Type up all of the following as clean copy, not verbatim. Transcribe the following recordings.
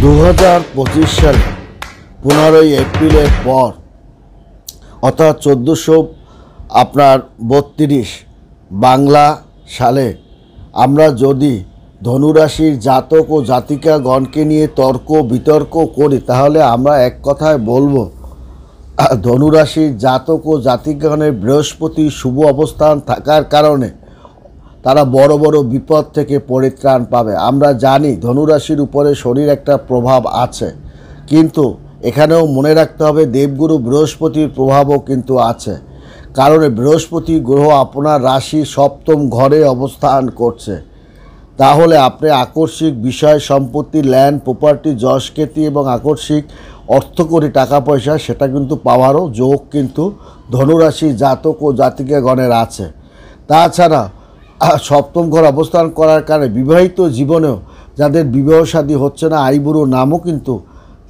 2025 সালে 15ই এপ্রিলের পর অর্থাৎ 1432 বাংলা সালে আমরা যদি ধনুরাশির জাতক ও জাতিকাগণকে নিয়ে তর্ক বিতর্ক করি তাহলে আমরা এক কথায় বলবো ধনুরাশির জাতক ও জাতিকাগণের বৃহস্পতি শুভ অবস্থান থাকার কারণে তারা বড় বড় বিপদ থেকে পরিত্রাণ পাবে। আমরা জানি ধনুরাশির উপরে শনির একটা প্রভাব আছে, কিন্তু এখানেও মনে রাখতে হবে দেবগুরু বৃহস্পতির প্রভাবও কিন্তু আছে, কারণ বৃহস্পতি গ্রহ আপনার রাশি সপ্তম ঘরে অবস্থান করছে। তাহলে আপনি আকস্মিক বিষয় সম্পত্তি, ল্যান্ড, প্রপার্টি, যশখ্যাতি এবং আকস্মিক অর্থকরী টাকা পয়সা সেটা কিন্তু পাওয়ারও যোগ কিন্তু ধনুরাশি জাতক ও জাতিকাগণের আছে। তাছাড়া সপ্তম ঘর অবস্থান করার কারণে বিবাহিত জীবনেও যাদের বিবাহ শাদী হচ্ছে না, আইবুড়ো নামও কিন্তু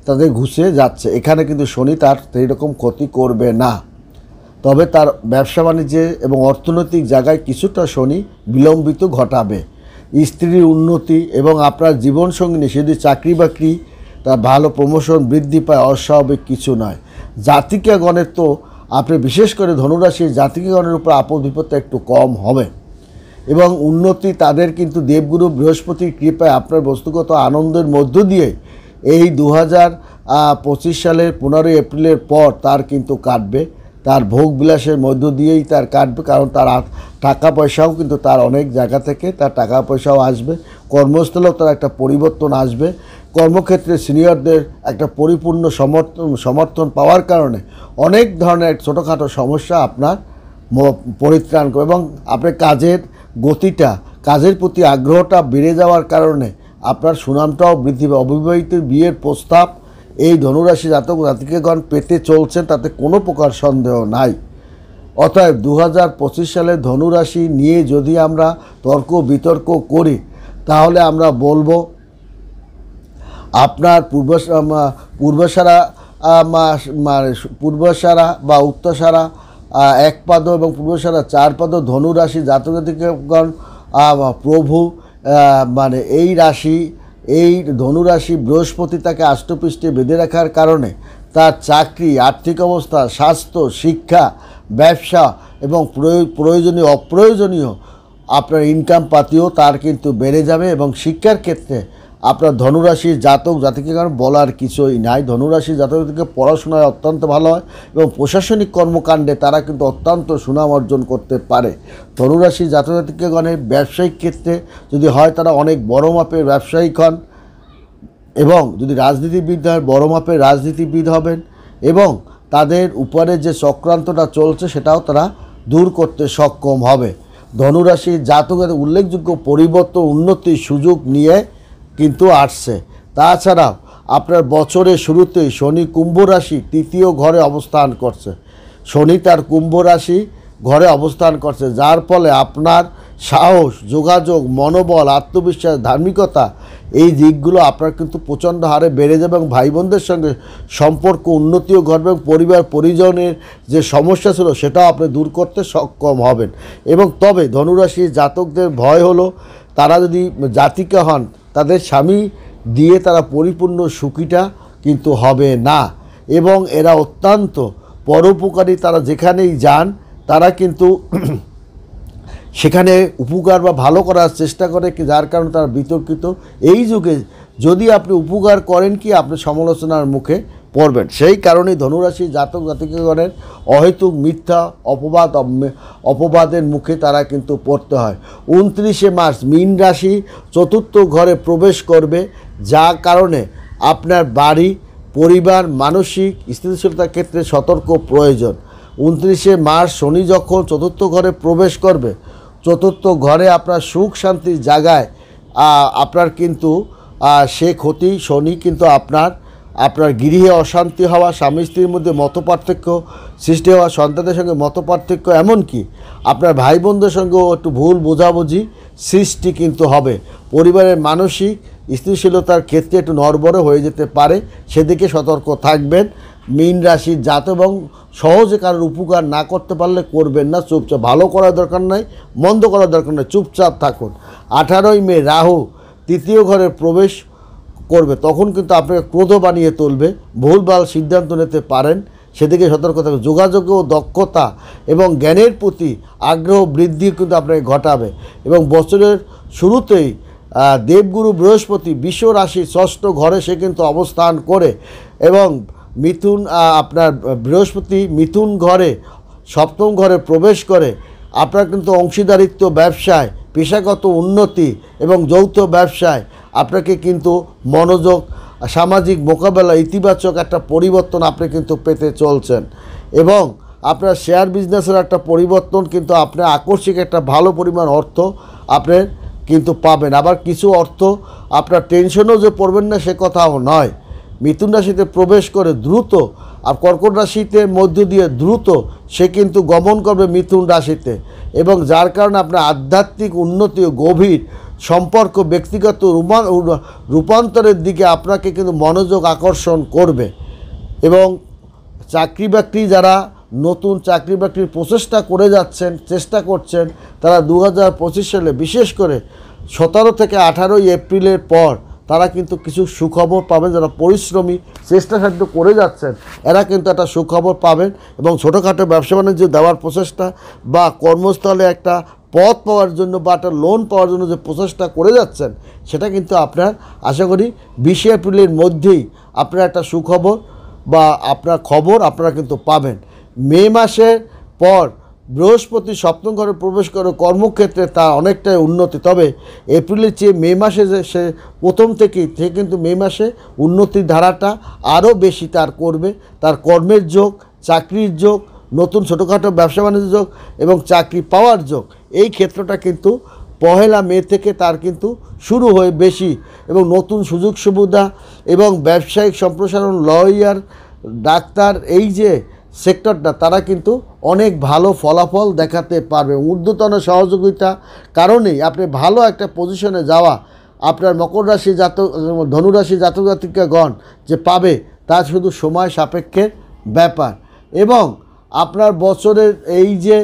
তাদের ঘুষে যাচ্ছে। এখানে কিন্তু শনি তার সেই রকম ক্ষতি করবে না, তবে তার ব্যবসা বাণিজ্যে এবং অর্থনৈতিক জায়গায় কিছুটা শনি বিলম্বিত ঘটাবে। স্ত্রীর উন্নতি এবং আপনার জীবনসঙ্গিনী যদি চাকরি বাকরি তার ভালো প্রমোশন বৃদ্ধি পায়, অস্বাভাবিক কিছু নয়। জাতিকাগণের তো আপনি বিশেষ করে ধনুরাশির জাতিকাগণের উপর আপদ বিপদটা একটু কম হবে এবং উন্নতি তাদের কিন্তু দেবগুরু বৃহস্পতির কৃপায় আপনার বস্তুগত আনন্দের মধ্য দিয়ে এই 2025 সালের 15ই এপ্রিলের পর তার কিন্তু কাটবে, তার ভোগ বিলাসের মধ্য দিয়েই তার কাটবে, কারণ তার টাকা পয়সাও কিন্তু তার অনেক জায়গা থেকে তার টাকা পয়সাও আসবে। কর্মস্থলেও তার একটা পরিবর্তন আসবে। কর্মক্ষেত্রে সিনিয়রদের একটা পরিপূর্ণ সমর্থন পাওয়ার কারণে অনেক ধরনের ছোটোখাটো সমস্যা আপনার পরিত্রাণ করবে এবং আপনার কাজের গতিটা, কাজের প্রতি আগ্রহটা বেড়ে যাওয়ার কারণে আপনার সুনামটাও বৃদ্ধি পাবে। অবিবাহিত বিয়ের প্রস্তাব এই ধনুরাশি জাতক জাতিকাগণ পেতে চলছেন, তাতে কোনো প্রকার সন্দেহ নাই। অতএব 2025 সালে ধনুরাশি নিয়ে যদি আমরা তর্ক বিতর্ক করি তাহলে আমরা বলবো আপনার পূর্বসারা বা উত্তরসারা 1 পাদ এবং পূর্বসারা 4 পাদ ধনুরাশি জাতক জাতিকাগণ প্রভু এই রাশি, এই ধনুরাশি বৃহস্পতি তাকে আষ্টপৃষ্ঠে বেঁধে রাখার কারণে তার চাকরি, আর্থিক অবস্থা, স্বাস্থ্য, শিক্ষা, ব্যবসা এবং প্রয়োজনীয় অপ্রয়োজনীয় আপনার ইনকাম পাতিও তার কিন্তু বেড়ে যাবে এবং শিক্ষার ক্ষেত্রে আপনার ধনুরাশির জাতক জাতিকাগণ বলার কিছুই নাই। ধনুরাশির জাতক জাতিকা পড়াশোনায় অত্যন্ত ভালো হয় এবং প্রশাসনিক কর্মকাণ্ডে তারা কিন্তু অত্যন্ত সুনাম অর্জন করতে পারে। ধনুরাশির জাতক জাতিকাগণের ব্যবসায়িক ক্ষেত্রে যদি হয় তারা অনেক বড় মাপের ব্যবসায়িক হন এবং যদি রাজনীতিবিদ হয় বড় মাপের রাজনীতিবিদ হবেন এবং তাদের উপরে যে চক্রান্তটা চলছে সেটাও তারা দূর করতে সক্ষম হবে। ধনুরাশির জাতকের উল্লেখযোগ্য পরিবর্তন, উন্নতির সুযোগ নিয়ে কিন্তু আসছে। তাছাড়াও আপনার বছরের শুরুতেই শনি কুম্ভ রাশি 3য় ঘরে অবস্থান করছে। শনি তার কুম্ভ রাশি ঘরে অবস্থান করছে, যার ফলে আপনার সাহস, যোগাযোগ, মনোবল, আত্মবিশ্বাস, ধার্মিকতা এই দিকগুলো আপনার কিন্তু প্রচণ্ড হারে বেড়ে যাবে এবং ভাই বোনদের সঙ্গে সম্পর্ক উন্নতিও ঘটবে এবং পরিবার পরিজনের যে সমস্যা ছিল সেটাও আপনি দূর করতে সক্ষম হবেন। এবং তবে ধনুরাশির জাতকদের ভয় হলো তারা যদি জাতিকা হন তাদের স্বামী দিয়ে তারা পরিপূর্ণ সুখীটা কিন্তু হবে না এবং এরা অত্যন্ত পরোপকারী। তারা যেখানেই যান তারা কিন্তু সেখানে উপকার বা ভালো করার চেষ্টা করে, যার কারণে তারা বিতর্কিত। এই যুগে যদি আপনি উপকার করেন কি আপনি সমালোচনার মুখে পড়বেন। সেই কারণেই ধনুরাশি জাতক জাতিকাগণের অহেতুক মিথ্যা অপবাদের মুখে তারা কিন্তু পড়তে হয়। 29শে মার্চ মীন রাশি 4র্থ ঘরে প্রবেশ করবে, যা কারণে আপনার বাড়ি, পরিবার, মানসিক স্থিতিশীলতার ক্ষেত্রে সতর্ক প্রয়োজন। 29শে মার্চ শনি যখন 4র্থ ঘরে প্রবেশ করবে, 4র্থ ঘরে আপনার সুখ শান্তির জায়গায় আপনার কিন্তু সে ক্ষতি শনি কিন্তু আপনার গৃহে অশান্তি হওয়া, স্বামী স্ত্রীর মধ্যে মতপার্থক্য সৃষ্টি হওয়া, সন্তানদের সঙ্গে মতপার্থক্য, এমনকি আপনার ভাই বোনদের সঙ্গেও একটু ভুল বোঝাবুঝি সৃষ্টি কিন্তু হবে। পরিবারের মানসিক স্থিতিশীলতার ক্ষেত্রে একটু নড়বড়ে হয়ে যেতে পারে, সেদিকে সতর্ক থাকবেন। মীন রাশির জাত এবং সহজে কারোর উপকার না করতে পারলে করবেন না, চুপচাপ, ভালো করার দরকার নাই, মন্দ করার দরকার নাই, চুপচাপ থাকুন। 18ই মে রাহু 3য় ঘরে প্রবেশ করবে, তখন কিন্তু আপনাকে ক্রোধ বানিয়ে তুলবে, ভুলভাল সিদ্ধান্ত নিতে পারেন, সেদিকে সতর্ক থাকবে। যোগাযোগ ও দক্ষতা এবং জ্ঞানের প্রতি আগ্রহ বৃদ্ধি কিন্তু আপনাকে ঘটাবে। এবং বছরের শুরুতেই দেবগুরু বৃহস্পতি বিশ্ব রাশির ষষ্ঠ ঘরে সে কিন্তু অবস্থান করে, এবং মিথুন আপনার বৃহস্পতি মিথুন ঘরে সপ্তম ঘরে প্রবেশ করে আপনার কিন্তু অংশীদারিত্ব ব্যবসায়, পেশাগত উন্নতি এবং যৌথ ব্যবসায় আপনাকে কিন্তু মনোযোগ, সামাজিক মোকাবেলা, ইতিবাচক একটা পরিবর্তন আপনি কিন্তু পেতে চলছেন। এবং আপনার শেয়ার বিজনেসের একটা পরিবর্তন কিন্তু আপনার আকস্মিক একটা ভালো পরিমাণ অর্থ আপনি কিন্তু পাবেন। আবার কিছু অর্থ আপনার টেনশনও যে পড়বেন না সে কথাও নয়। মিথুন রাশিতে প্রবেশ করে দ্রুত আর কর্কট রাশিতে মধ্য দিয়ে দ্রুত সে কিন্তু গমন করবে মিথুন রাশিতে, এবং যার কারণে আপনার আধ্যাত্মিক উন্নতি ও গভীর সম্পর্ক, ব্যক্তিগত রূপান্তরের দিকে আপনাকে কিন্তু মনোযোগ আকর্ষণ করবে। এবং চাকরি বাকরি যারা নতুন চাকরি বাকরির প্রচেষ্টা করে যাচ্ছেন, চেষ্টা করছেন, তারা 2025 সালে বিশেষ করে 17 থেকে 18 এপ্রিলের পর তারা কিন্তু কিছু সুখবর পাবেন। যারা পরিশ্রমী চেষ্টাসাধ্য করে যাচ্ছেন এরা কিন্তু একটা সুখবর পাবেন, এবং ছোটোখাটো ব্যবসা বাণিজ্য দেওয়ার প্রচেষ্টা বা কর্মস্থলে একটা পদ পাওয়ার জন্য বা একটা লোন পাওয়ার জন্য যে প্রচেষ্টা করে যাচ্ছেন সেটা কিন্তু আপনার আশা করি 20 এপ্রিলের মধ্যেই আপনার একটা সুখবর বা আপনার খবর আপনারা কিন্তু পাবেন। মে মাসের পর বৃহস্পতি সপ্তম ঘরে প্রবেশ করে কর্মক্ষেত্রে তার অনেকটাই উন্নতি, তবে এপ্রিলের চেয়ে মে মাসে যে সে প্রথম থেকেই সে কিন্তু মে মাসে উন্নতির ধারাটা আরও বেশি তার করবে। তার কর্মের যোগ, চাকরির যোগ, নতুন ছোটোখাটো ব্যবসা বাণিজ্য যোগ এবং চাকরি পাওয়ার যোগ, এই ক্ষেত্রটা কিন্তু 1 মে থেকে তার কিন্তু শুরু হয়ে বেশি, এবং নতুন সুযোগ সুবিধা এবং ব্যবসায়িক সম্প্রসারণ, লয়ার, ডাক্তার, এই যে সেক্টরটা তারা কিন্তু অনেক ভালো ফলাফল দেখাতে পারবে। ঊর্ধ্বতন সহযোগিতা কারণেই আপনি ভালো একটা পজিশনে যাওয়া আপনার মকর রাশি জাতক, ধনুরাশি জাতক জাতিকাগণ যে পাবে তা শুধু সময় সাপেক্ষের ব্যাপার। এবং আপনার বছরের এই যে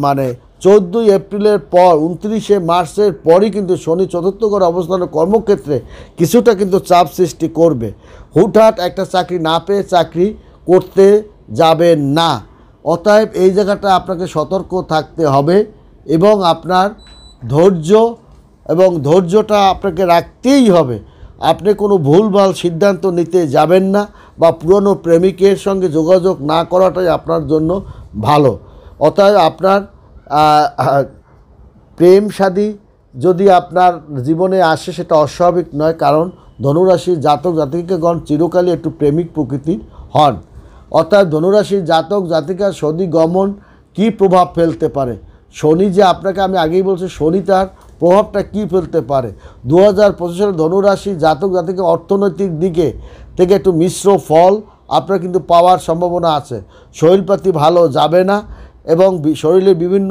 মানে 14 এপ্রিলের পর 29 মার্চের পরই কিন্তু শনি চতুর্থ ঘরে অবস্থানের কর্মক্ষেত্রে কিছুটা কিন্তু চাপ সৃষ্টি করবে। হুটহাট একটা চাকরি না পেয়ে চাকরি করতে যাবেন না। অতএব এই জায়গাটা আপনাকে সতর্ক থাকতে হবে, এবং আপনার ধৈর্যটা আপনাকে রাখতেই হবে। আপনি কোনো ভুলভাল সিদ্ধান্ত নিতে যাবেন না, বা পুরনো প্রেমিকের সঙ্গে যোগাযোগ না করাটাই আপনার জন্য ভালো। অতএব আপনার প্রেম শাদী যদি আপনার জীবনে আসে সেটা অস্বাভাবিক নয়, কারণ ধনুরাশির জাতক জাতিকাগণ চিরকালই একটু প্রেমিক প্রকৃতির হন। অর্থাৎ ধনুরাশির জাতক জাতিকা শনি গমন কী প্রভাব ফেলতে পারে, শনি যে আপনাকে, আমি আগেই বলছি শনি তার প্রভাবটা কী ফেলতে পারে। 2025 সালে ধনুরাশির জাতক জাতিকা অর্থনৈতিক দিকে থেকে একটু মিশ্র ফল আপনার কিন্তু পাওয়ার সম্ভাবনা আছে। শরীরপাতি ভালো যাবে না, এবং শরীরের বিভিন্ন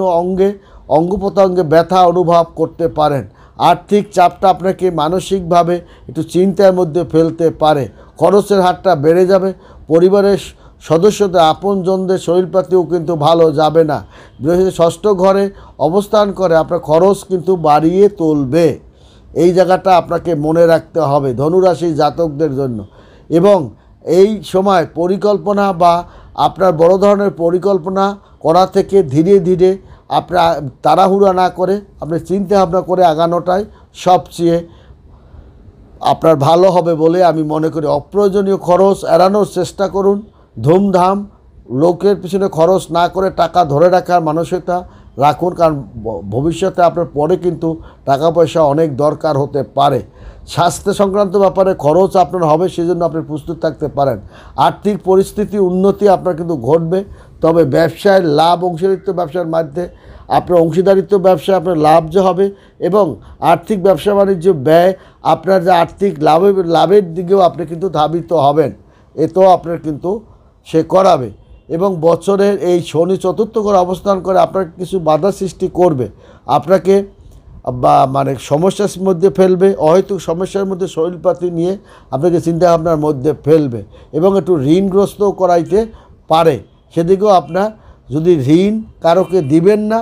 অঙ্গ প্রত্যঙ্গে ব্যথা অনুভব করতে পারেন। আর্থিক চাপটা আপনাকে মানসিকভাবে একটু চিন্তার মধ্যে ফেলতে পারে। খরচের হারটা বেড়ে যাবে। পরিবারের সদস্যদের আপনজনদের শরীরপাতিও কিন্তু ভালো যাবে না। বৃহস্পতি ষষ্ঠ ঘরে অবস্থান করে আপনার খরচ কিন্তু বাড়িয়ে তুলবে। এই জায়গাটা আপনাকে মনে রাখতে হবে ধনুরাশি জাতকদের জন্য। এবং এই সময় পরিকল্পনা বা আপনার বড় ধরনের পরিকল্পনা করা থেকে ধীরে ধীরে আপনার তাড়াহুড়া না করে আপনি চিন্তা ভাবনা করে আগানোটাই সবচেয়ে আপনার ভালো হবে বলে আমি মনে করি। অপ্রয়োজনীয় খরচ এড়ানোর চেষ্টা করুন। ধুমধাম লোকের পিছনে খরচ না করে টাকা ধরে রাখার মানসিকতা রাখুন, কারণ ভবিষ্যতে আপনার পরে কিন্তু টাকা পয়সা অনেক দরকার হতে পারে। স্বাস্থ্য সংক্রান্ত ব্যাপারে খরচ আপনার হবে, সেজন্য আপনি প্রস্তুত থাকতে পারেন। আর্থিক পরিস্থিতি উন্নতি আপনার কিন্তু ঘটবে, তবে ব্যবসায় লাভ, অংশীদারিত্ব ব্যবসার মাধ্যমে আপনার অংশীদারিত্ব ব্যবসায় আপনার লাভ যে হবে, এবং আর্থিক ব্যবসা বাণিজ্য ব্যয় আপনার যে আর্থিক লাভের দিকেও আপনি কিন্তু ধাবিত হবেন, এতেও আপনার কিন্তু সে করাবে। এবং বছরের এই শনি চতুর্থ ঘরে অবস্থান করে আপনার কিছু বাধা সৃষ্টি করবে, আপনাকে মানে সমস্যার মধ্যে ফেলবে, অহেতুক সমস্যার মধ্যে শরীরপাতি নিয়ে আপনাকে চিন্তাভাবনার মধ্যে ফেলবে, এবং একটু ঋণগ্রস্তও করাইতে পারে। সেদিকেও আপনার যদি ঋণ কারোকে দিবেন না,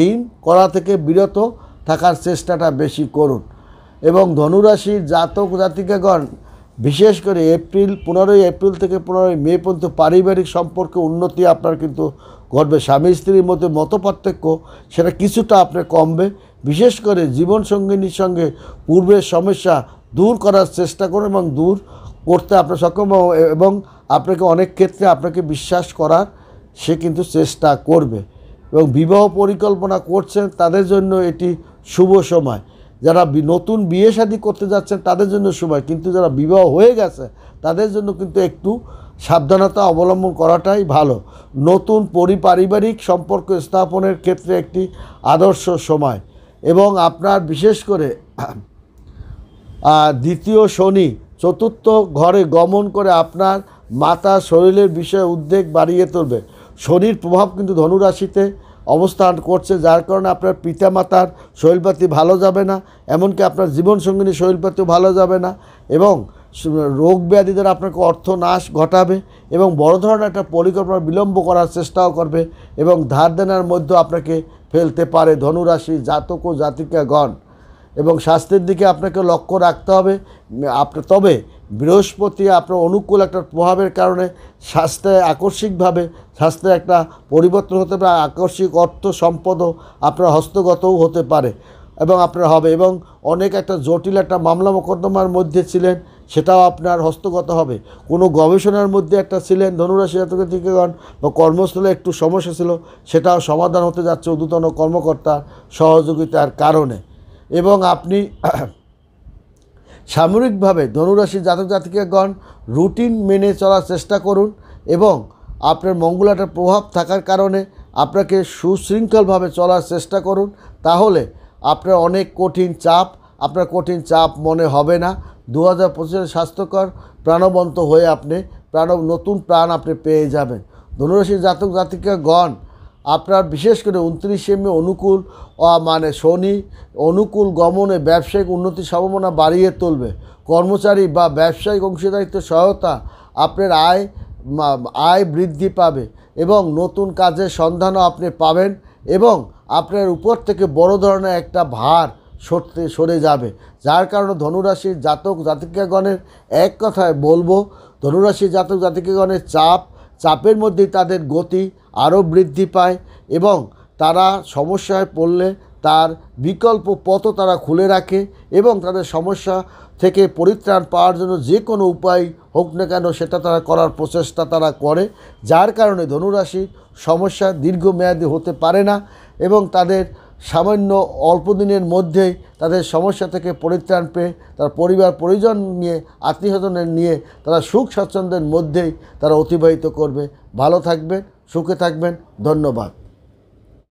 ঋণ করা থেকে বিরত থাকার চেষ্টাটা বেশি করুন। এবং ধনুরাশির জাতক জাতিকাগণ বিশেষ করে 15 এপ্রিল থেকে 15 মে পর্যন্ত পারিবারিক সম্পর্কে উন্নতি আপনার কিন্তু ঘটবে। স্বামী স্ত্রীর মধ্যে মতপার্থক্য সেটা কিছুটা আপনার কমবে। বিশেষ করে জীবনসঙ্গিনীর সঙ্গে পূর্বের সমস্যা দূর করার চেষ্টা করুন এবং দূর করতে আপনার সক্ষম, এবং আপনাকে অনেক ক্ষেত্রে আপনাকে বিশ্বাস করার সে কিন্তু চেষ্টা করবে। এবং বিবাহ পরিকল্পনা করছেন তাদের জন্য এটি শুভ সময়। যারা নতুন বিয়ে শাদী করতে যাচ্ছেন তাদের জন্য সময়, কিন্তু যারা বিবাহ হয়ে গেছে তাদের জন্য কিন্তু একটু সাবধানতা অবলম্বন করাটাই ভালো। নতুন পারিবারিক সম্পর্ক স্থাপনের ক্ষেত্রে একটি আদর্শ সময়। এবং আপনার বিশেষ করে দ্বিতীয় শনি চতুর্থ ঘরে গমন করে আপনার মাতা শরীরের বিষয়ে উদ্বেগ বাড়িয়ে তুলবে। শনির প্রভাব কিন্তু ধনুরাশিতে অবস্থান করছে, যার কারণে আপনার পিতামাতার শরীরপাতি ভালো যাবে না, এমনকি আপনার জীবনসঙ্গিনীর শরীরপাতিও ভালো যাবে না, এবং রোগ ব্যাধি দ্বারা আপনাকে অর্থনাশ ঘটাবে এবং বড় ধরনের একটা পরিকল্পনা বিলম্ব করার চেষ্টাও করবে এবং ধার দেনার মধ্যে আপনাকে ফেলতে পারে ধনুরাশি জাতক ও জাতিকাগণ। এবং স্বাস্থ্যের দিকে আপনাকে লক্ষ্য রাখতে হবে। তবে বৃহস্পতি আপনার অনুকূল একটা প্রভাবের কারণে স্বাস্থ্যে একটা পরিবর্তন হতে পারে, আকস্মিক অর্থ সম্পদও আপনার হস্তগতও হতে পারে এবং আপনার হবে। এবং অনেক একটা জটিল একটা মামলা মোকদ্দমার মধ্যে ছিলেন, সেটাও আপনার হস্তগত হবে। কোনো গবেষণার মধ্যে একটা ছিলেন ধনুরাশি জাতক জাতিকাগণ, বা কর্মস্থলে একটু সমস্যা ছিল, সেটাও সমাধান হতে যাচ্ছে ঊর্ধ্বতন কর্মকর্তার সহযোগিতার কারণে। এবং আপনি সামরিকভাবে ধনুরাশি জাতক জাতিকাগণ রুটিন মেনে চলার চেষ্টা করুন, এবং আপনার মঙ্গলাটার প্রভাব থাকার কারণে আপনাকে সুশৃঙ্খলভাবে চলার চেষ্টা করুন। তাহলে আপনার আপনার কঠিন চাপ মনে হবে না। 2025 স্বাস্থ্যকর প্রাণবন্ত হয়ে আপনি নতুন প্রাণ আপনি পেয়ে যাবেন। ধনুরাশির জাতক জাতিকাগণ আপনার বিশেষ করে 29 মে শনি অনুকূল গমনে ব্যবসায়িক উন্নতির সম্ভাবনা বাড়িয়ে তুলবে। কর্মচারী বা ব্যবসায়িক অংশীদারিত্ব সহায়তা আপনার আয় বৃদ্ধি পাবে এবং নতুন কাজের সন্ধানও আপনি পাবেন, এবং আপনার উপর থেকে বড় ধরনের একটা ভার সরে যাবে। যার কারণে ধনুরাশির জাতক জাতিকাগণের এক কথায় বলবো, ধনুরাশির জাতক জাতিকাগণের চাপের মধ্যেই তাদের গতি আরও বৃদ্ধি পায়, এবং তারা সমস্যায় পড়লে তার বিকল্প পথও তারা খুলে রাখে এবং তাদের সমস্যা থেকে পরিত্রাণ পাওয়ার জন্য যে কোনো উপায় হোক না কেন সেটা তারা করার প্রচেষ্টা তারা করে। যার কারণে ধনুরাশির সমস্যা দীর্ঘমেয়াদী হতে পারে না, এবং তাদের সামান্য অল্প দিনের মধ্যেই তাদের সমস্যা থেকে পরিত্রাণ পেয়ে তার পরিবার পরিজন নিয়ে আত্মীয়স্বজনের নিয়ে তারা সুখ স্বাচ্ছন্দ্যের মধ্যেই তারা অতিবাহিত করবে। ভালো থাকবেন, সুখে থাকবেন। ধন্যবাদ।